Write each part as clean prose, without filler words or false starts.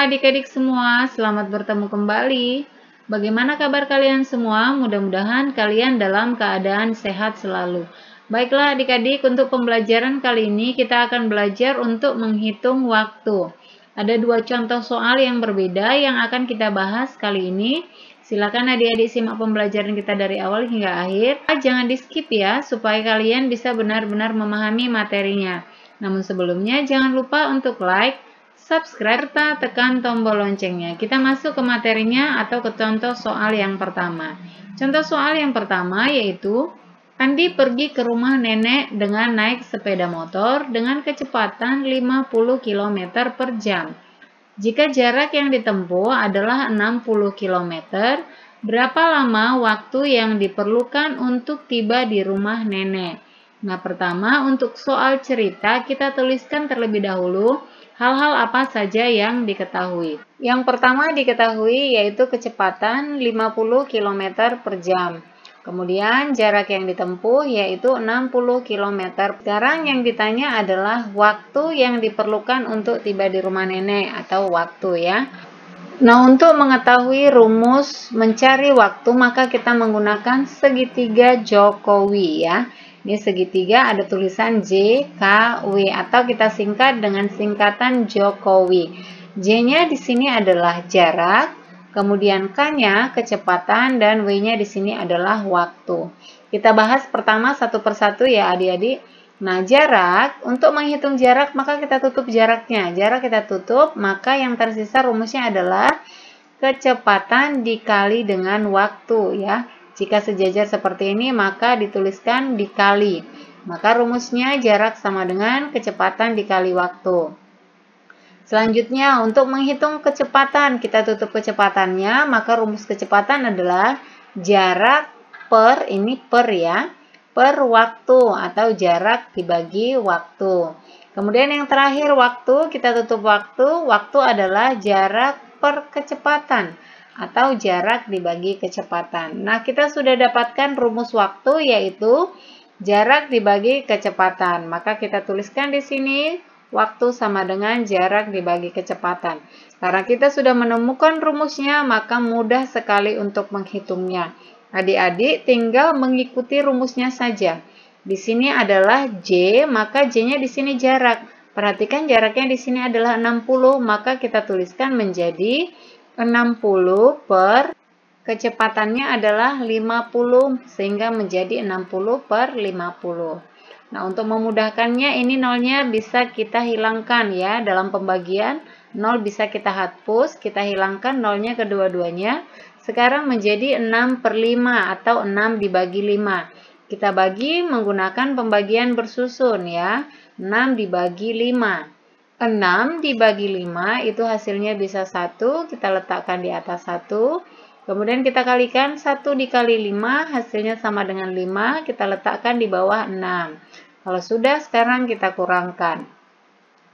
adik-adik semua, selamat bertemu kembali. Bagaimana kabar kalian semua? Mudah-mudahan kalian dalam keadaan sehat selalu. Baiklah adik-adik, untuk pembelajaran kali ini kita akan belajar untuk menghitung waktu. Ada dua contoh soal yang berbeda yang akan kita bahas kali ini. Silakan adik-adik simak pembelajaran kita dari awal hingga akhir. Jangan di skip ya, supaya kalian bisa benar-benar memahami materinya. Namun sebelumnya jangan lupa untuk like, subscribe, serta tekan tombol loncengnya. Kita masuk ke materinya atau ke contoh soal yang pertama. Contoh soal yang pertama yaitu, Andi pergi ke rumah nenek dengan naik sepeda motor dengan kecepatan 50 km per jam. Jika jarak yang ditempuh adalah 60 km, berapa lama waktu yang diperlukan untuk tiba di rumah nenek? Nah, pertama untuk soal cerita kita tuliskan terlebih dahulu hal-hal apa saja yang diketahui. Yang pertama diketahui yaitu kecepatan 50 km per jam. Kemudian jarak yang ditempuh yaitu 60 km. Sekarang yang ditanya adalah waktu yang diperlukan untuk tiba di rumah nenek atau waktu ya. Nah, untuk mengetahui rumus mencari waktu maka kita menggunakan segitiga Jokowi ya. Ini segitiga ada tulisan J, K, W atau kita singkat dengan singkatan Jokowi. J-nya di sini adalah jarak, kemudian K-nya kecepatan dan W-nya di sini adalah waktu. Kita bahas pertama satu persatu ya adik-adik. Nah, jarak, untuk menghitung jarak maka kita tutup jaraknya. Jarak kita tutup, maka yang tersisa rumusnya adalah kecepatan dikali dengan waktu ya. Jika sejajar seperti ini maka dituliskan dikali. Maka rumusnya jarak sama dengan kecepatan dikali waktu. Selanjutnya untuk menghitung kecepatan, kita tutup kecepatannya, maka rumus kecepatan adalah jarak per, ini per ya, per waktu atau jarak dibagi waktu. Kemudian yang terakhir waktu, kita tutup waktu. Waktu adalah jarak per kecepatan atau jarak dibagi kecepatan. Nah, kita sudah dapatkan rumus waktu yaitu jarak dibagi kecepatan. Maka kita tuliskan di sini waktu sama dengan jarak dibagi kecepatan. Karena kita sudah menemukan rumusnya, maka mudah sekali untuk menghitungnya. Adik-adik tinggal mengikuti rumusnya saja. Di sini adalah J, maka J-nya di sini jarak. Perhatikan jaraknya di sini adalah 60, maka kita tuliskan menjadi 60 per kecepatannya adalah 50 sehingga menjadi 60 per 50. Nah, untuk memudahkannya ini nolnya bisa kita hilangkan ya. Dalam pembagian 0 bisa kita hapus, kita hilangkan nolnya kedua-duanya. Sekarang menjadi 6 per 5 atau 6 dibagi 5. Kita bagi menggunakan pembagian bersusun ya. 6 dibagi 5. 6 dibagi 5 itu hasilnya bisa 1, kita letakkan di atas 1. Kemudian kita kalikan 1 dikali 5, hasilnya sama dengan 5, kita letakkan di bawah 6. Kalau sudah, sekarang kita kurangkan.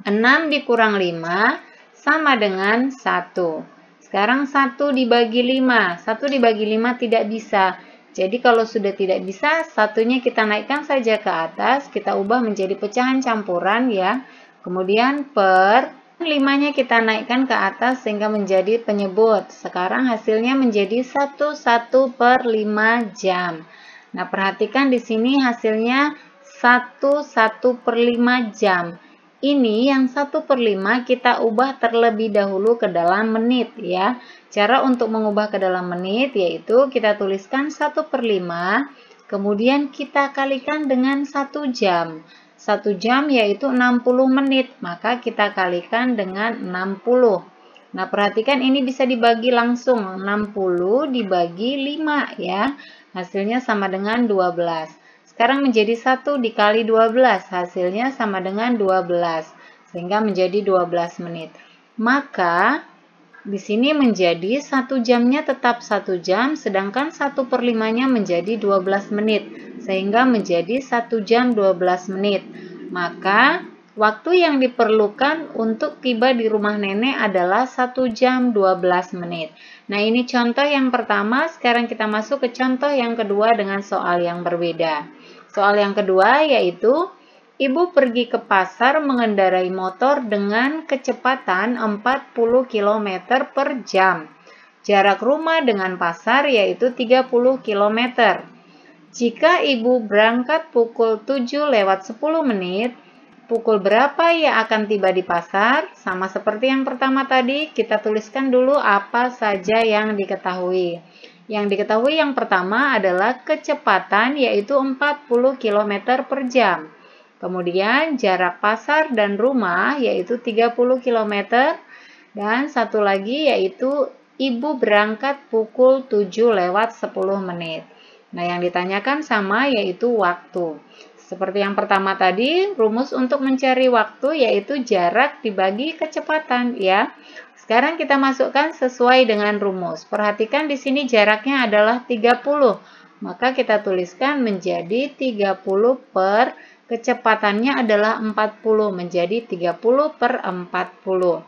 6 dikurang 5 sama dengan 1. Sekarang 1 dibagi 5, 1 dibagi 5 tidak bisa. Jadi kalau sudah tidak bisa, satunya kita naikkan saja ke atas, kita ubah menjadi pecahan campuran ya. Kemudian per 5-nya kita naikkan ke atas sehingga menjadi penyebut. Sekarang hasilnya menjadi 1 per 5 jam. Nah, perhatikan di sini hasilnya 1 per 5 jam. Ini yang 1 per 5 kita ubah terlebih dahulu ke dalam menit ya. Cara untuk mengubah ke dalam menit yaitu kita tuliskan 1 per 5, kemudian kita kalikan dengan 1 jam. 1 jam yaitu 60 menit, maka kita kalikan dengan 60. Nah, perhatikan ini bisa dibagi langsung, 60 dibagi 5 ya. Hasilnya sama dengan 12. Sekarang menjadi 1 dikali 12, hasilnya sama dengan 12. Sehingga menjadi 12 menit. Maka di sini menjadi 1 jamnya tetap 1 jam, sedangkan 1 per 5-nya menjadi 12 menit. Sehingga menjadi 1 jam 12 menit. Maka waktu yang diperlukan untuk tiba di rumah nenek adalah 1 jam 12 menit. Nah, ini contoh yang pertama. Sekarang kita masuk ke contoh yang kedua dengan soal yang berbeda. Soal yang kedua yaitu Ibu pergi ke pasar mengendarai motor dengan kecepatan 40 km per jam. Jarak rumah dengan pasar yaitu 30 km. Jika ibu berangkat pukul 7:10, pukul berapa ia akan tiba di pasar? Sama seperti yang pertama tadi, kita tuliskan dulu apa saja yang diketahui. Yang diketahui yang pertama adalah kecepatan yaitu 40 km per jam. Kemudian jarak pasar dan rumah yaitu 30 km. Dan satu lagi yaitu ibu berangkat pukul 7:10. Nah, yang ditanyakan sama yaitu waktu. Seperti yang pertama tadi, rumus untuk mencari waktu yaitu jarak dibagi kecepatan ya. Sekarang kita masukkan sesuai dengan rumus. Perhatikan di sini jaraknya adalah 30. Maka kita tuliskan menjadi 30 per kecepatannya adalah 40 menjadi 30 per 40.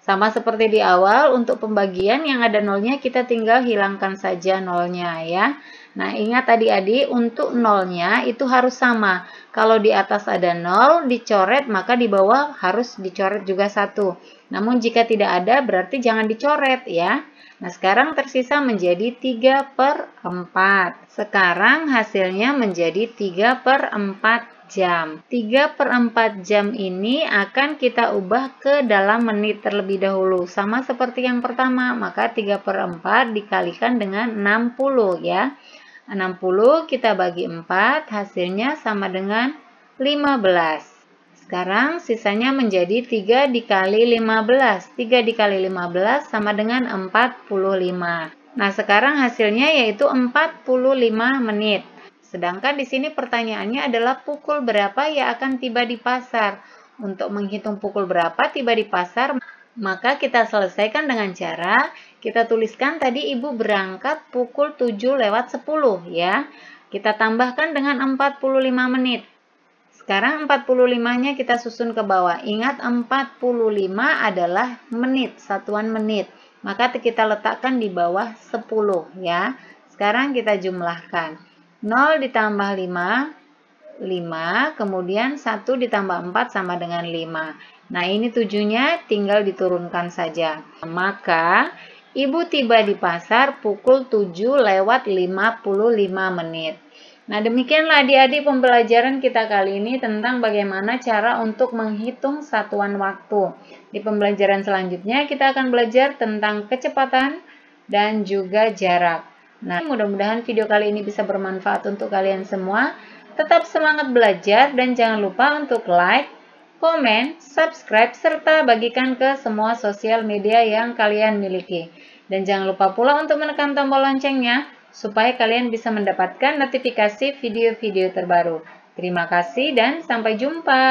Sama seperti di awal, untuk pembagian yang ada nolnya kita tinggal hilangkan saja nolnya ya. Nah, ingat adik-adik, untuk nolnya itu harus sama. Kalau di atas ada 0, dicoret, maka di bawah harus dicoret juga 1. Namun jika tidak ada, berarti jangan dicoret ya. Nah, sekarang tersisa menjadi 3/4. Sekarang hasilnya menjadi 3/4 jam. 3/4 jam ini akan kita ubah ke dalam menit terlebih dahulu. Sama seperti yang pertama, maka 3/4 dikalikan dengan 60 ya. 60 kita bagi 4, hasilnya sama dengan 15. Sekarang sisanya menjadi 3 dikali 15. 3 dikali 15 sama dengan 45. Nah, sekarang hasilnya yaitu 45 menit. Sedangkan di sini pertanyaannya adalah pukul berapa ia akan tiba di pasar. Untuk menghitung pukul berapa tiba di pasar, maka kita selesaikan dengan cara kita tuliskan tadi ibu berangkat pukul 7:10 ya. Kita tambahkan dengan 45 menit. Sekarang 45-nya kita susun ke bawah. Ingat 45 adalah menit, satuan menit. Maka kita letakkan di bawah 10 ya. Sekarang kita jumlahkan. 0 ditambah 5, 5, kemudian 1 ditambah 4 sama dengan 5. Nah, ini 7-nya tinggal diturunkan saja. Maka, ibu tiba di pasar pukul 7:55 menit. Nah, demikianlah adik-adik pembelajaran kita kali ini tentang bagaimana cara untuk menghitung satuan waktu. Di pembelajaran selanjutnya, kita akan belajar tentang kecepatan dan juga jarak. Nah, mudah-mudahan video kali ini bisa bermanfaat untuk kalian semua. Tetap semangat belajar dan jangan lupa untuk like, komen, subscribe, serta bagikan ke semua sosial media yang kalian miliki. Dan jangan lupa pula untuk menekan tombol loncengnya supaya kalian bisa mendapatkan notifikasi video-video terbaru. Terima kasih dan sampai jumpa.